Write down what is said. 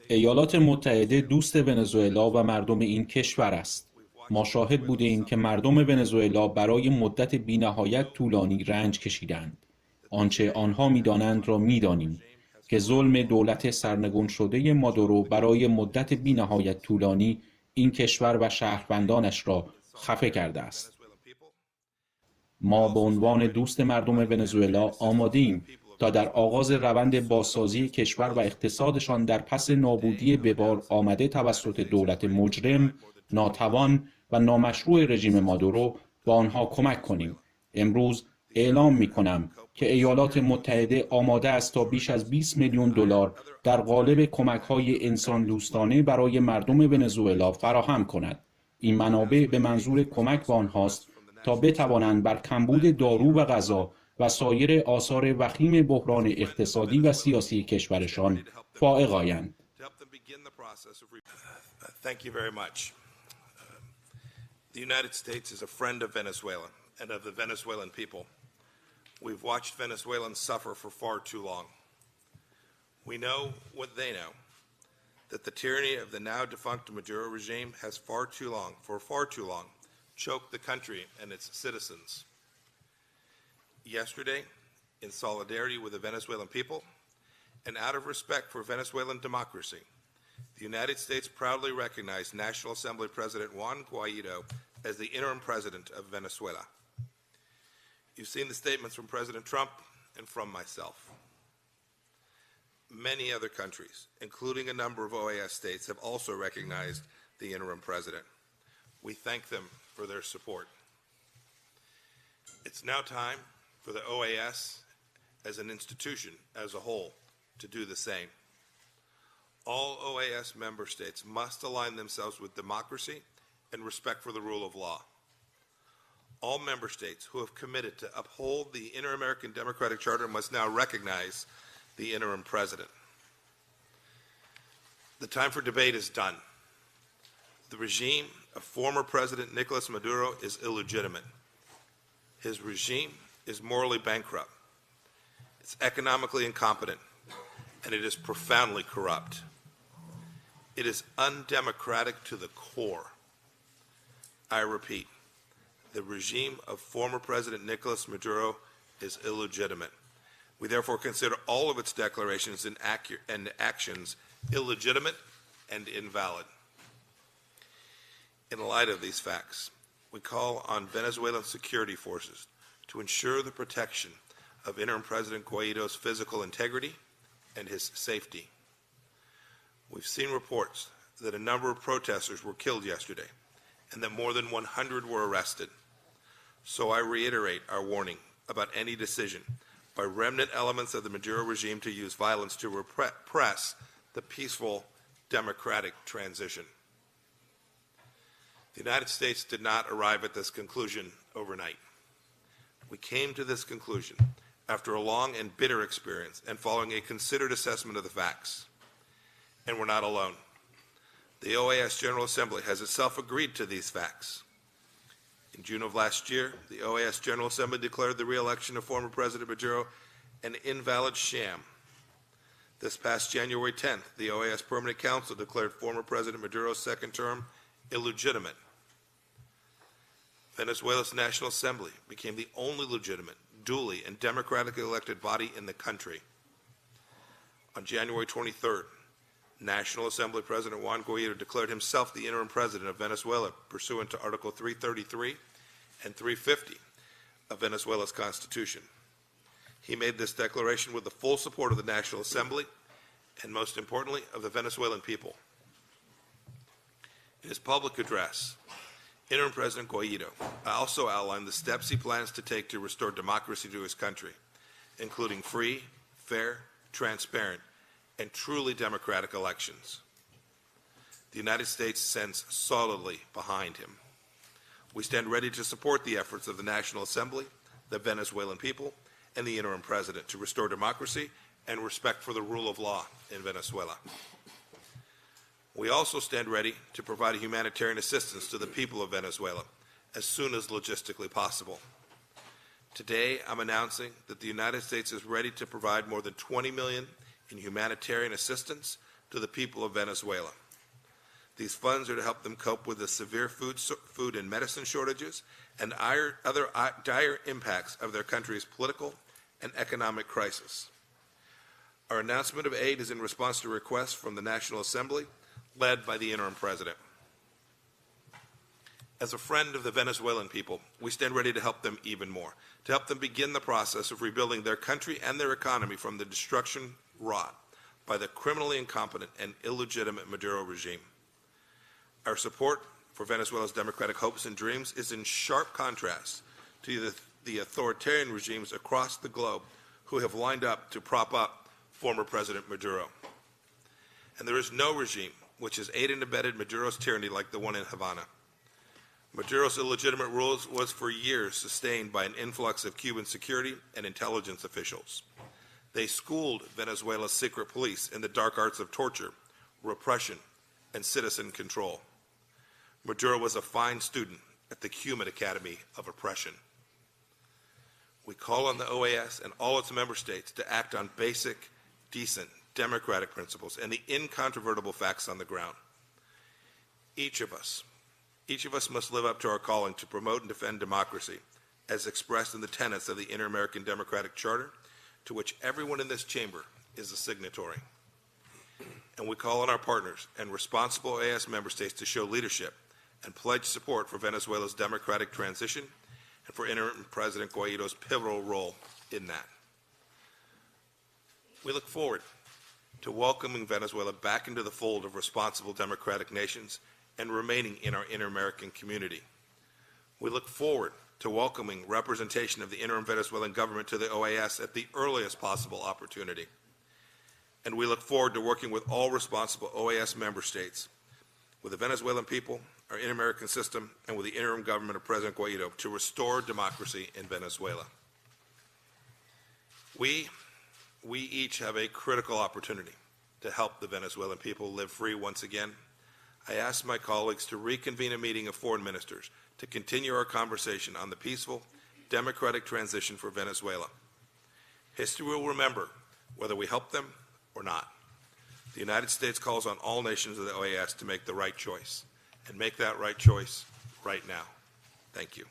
ایالات متحده دوست ونزوئلا و مردم این کشور است. ما شاهد بودیم که مردم ونزوئلا برای مدت بی‌نهایت طولانی رنج کشیدند. آنچه آنها می‌دانند را می‌دانیم که ظلم دولت سرنگون شده مادورو برای مدت بی‌نهایت طولانی این کشور و شهروندانش را خفه کرده است. ما به عنوان دوست مردم ونزوئلا آماده‌ایم تا در آغاز روند بازسازی کشور و اقتصادشان در پس نابودی به بار آمده توسط دولت مجرم، ناتوان و نامشروع رژیم مادورو با آنها کمک کنیم. امروز اعلام می‌کنم که ایالات متحده آماده است تا بیش از 20 میلیون دلار در قالب کمک‌های انسان دوستانه برای مردم ونزوئلا فراهم کند. این منابع به منظور کمک به آنهاست تا بتوانند بر کمبود دارو و غذا و سایر آثار وخیم بحران اقتصادی و سیاسی کشورشان فائق آیند. The United States is a friend of Venezuela and of the Venezuelan people. We've watched Venezuelans suffer for far too long. We know what they know, that the tyranny of the now defunct Maduro regime has for far too long, choked the country and its citizens. Yesterday, in solidarity with the Venezuelan people and out of respect for Venezuelan democracy, the United States proudly recognized National Assembly President Juan Guaido as the interim president of Venezuela. You've seen the statements from President Trump and from myself. Many other countries, including a number of OAS states, have also recognized the interim president. We thank them for their support. It's now time for the OAS as an institution as a whole to do the same. All OAS member states must align themselves with democracy and respect for the rule of law. All member states who have committed to uphold the Inter-American Democratic Charter must now recognize the interim president. The time for debate is done. The regime of former President Nicolas Maduro is illegitimate. His regime is morally bankrupt. It's economically incompetent, and it is profoundly corrupt. It is undemocratic to the core. I repeat, the regime of former President Nicolas Maduro is illegitimate. We therefore consider all of its declarations and actions illegitimate and invalid. In light of these facts, we call on Venezuelan security forces to ensure the protection of interim President Guaido's physical integrity and his safety. We've seen reports that a number of protesters were killed yesterday and that more than 100 were arrested. So I reiterate our warning about any decision by remnant elements of the Maduro regime to use violence to repress the peaceful democratic transition. The United States did not arrive at this conclusion overnight. We came to this conclusion after a long and bitter experience and following a considered assessment of the facts. And we're not alone. The OAS General Assembly has itself agreed to these facts. In June of last year, the OAS General Assembly declared the re-election of former President Maduro an invalid sham. This past January 10th, the OAS Permanent Council declared former President Maduro's second term illegitimate. Venezuela's National Assembly became the only legitimate, duly and democratically elected body in the country. On January 23rd, National Assembly President Juan Guaido declared himself the interim president of Venezuela pursuant to Article 333 and 350 of Venezuela's Constitution. He made this declaration with the full support of the National Assembly and, most importantly, of the Venezuelan people. In his public address, interim President Guaido also outlined the steps he plans to take to restore democracy to his country, including free, fair, transparent, and truly democratic elections. The United States stands solidly behind him. We stand ready to support the efforts of the National Assembly, the Venezuelan people, and the interim president to restore democracy and respect for the rule of law in Venezuela. We also stand ready to provide humanitarian assistance to the people of Venezuela as soon as logistically possible. Today, I'm announcing that the United States is ready to provide more than $20 million in humanitarian assistance to to the people of Venezuela. These funds are to help them cope with the severe food and medicine shortages and other dire impacts of their country's political and economic crisis. Our announcement of aid is in response to requests from the National Assembly, led by the interim president. As a friend of the Venezuelan people, we stand ready to help them even more, to help them begin the process of rebuilding their country and their economy from the destruction wrought by the criminally incompetent and illegitimate Maduro regime. Our support for Venezuela's democratic hopes and dreams is in sharp contrast to the authoritarian regimes across the globe who have lined up to prop up former President Maduro. And there is no regime which has aided and abetted Maduro's tyranny like the one in Havana. Maduro's illegitimate rule was for years sustained by an influx of Cuban security and intelligence officials. They schooled Venezuela's secret police in the dark arts of torture, repression, and citizen control. Maduro was a fine student at the Cuban Academy of Oppression. We call on the OAS and all its member states to act on basic, decent, democratic principles and the incontrovertible facts on the ground. Each of us must live up to our calling to promote and defend democracy as expressed in the tenets of the Inter-American Democratic Charter, to which everyone in this chamber is a signatory. And we call on our partners and responsible OAS member states to show leadership and pledge support for Venezuela's democratic transition and for interim President Guaido's pivotal role in that. We look forward to welcoming Venezuela back into the fold of responsible democratic nations and remaining in our inter-American community. We look forward to welcoming representation of the interim Venezuelan government to the OAS at the earliest possible opportunity. And we look forward to working with all responsible OAS member states, with the Venezuelan people, our inter-American system, and with the interim government of President Guaido to restore democracy in Venezuela. We each have a critical opportunity to help the Venezuelan people live free once again. I ask my colleagues to reconvene a meeting of foreign ministers to continue our conversation on the peaceful, democratic transition for Venezuela. History will remember whether we help them or not. The United States calls on all nations of the OAS to make the right choice, and make that right choice right now. Thank you.